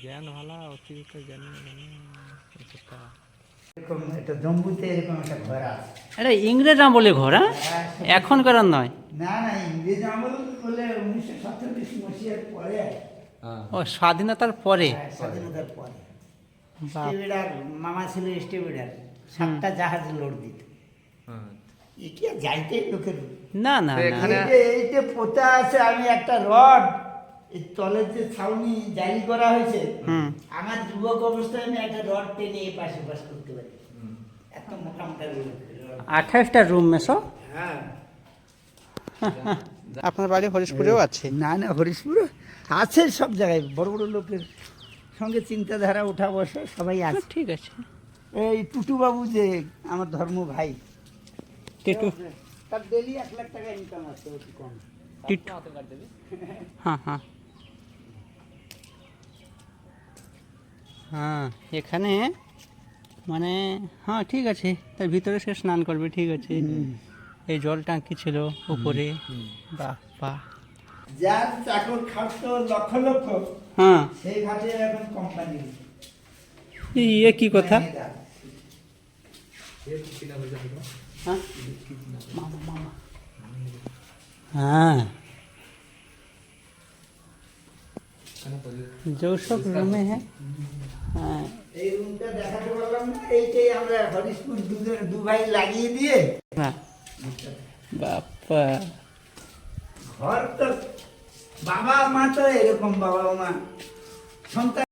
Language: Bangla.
জ্ঞান ভালো অতিরিক্ত জ্ঞান এরকম এটা জম্বুতে এরকম একটা ঘর আছে। এটা ইংরেজ আমলে ঘর, হ্যাঁ, এখনকার আর নয়। না না, ইংরেজ আমল বলে 1947 মসিহার পরে। ও স্বাধীনতার পরে। হ্যাঁ, স্বাধীনতার পরে। বাহ। স্টেভিডার মামা ছিল স্টেভিডার, 7টা জাহাজ লোড দিত। এ কি আর যাইতে লোকের? না না তো না। এখানে এইটা পোতা আছে, আমি একটা রড এই তলের যে ছাউনি জারি করা হয়েছে, আমার যুবক অবস্থায় আমি একটা রড টেনে এই পাশে পাশ করতে পারি, এত মোটা মোটা রড। 28টা রুম মেসো। হ্যাঁ। আপনার বাড়ি হরিশপুরেও আছে? না না, হরিশপুর আছে, সব জায়গায় বড় বড় লোকের সঙ্গে চিন্তাধারা ওঠা বসা সবাই আছে। ঠিক আছে। এই টুটু বাবু যে আমার ধর্ম ভাই, টিটু। তার ডেলি 1 লাখ টাকা ইনকাম আছে, অতি কম। টিটু। হ্যাঁ হ্যাঁ হ্যাঁ, এখানে মানে হ্যাঁ ঠিক আছে, তার ভিতরে সে স্নান করবে, ঠিক আছে। এই জল টাঙ্কি ছিল উপরে। বাহ বাহ। যার চাকর খাটতো লক্ষ লক্ষ, হ্যাঁ, সেই ঘাটে এখন কোম্পানি। ইয়ে কি কথা? হ্যাঁ মামা মামা। হ্যাঁ, जो सब रूम में है। हाँ, এই রুমটা দেখাতে পারলাম না, এইটাই আমরা হরিশপুর দু ভাই লাগিয়ে দিয়ে हाँ, बापा। ঘর তো বাবা মা তো এরকম, বাবা মা সন্তান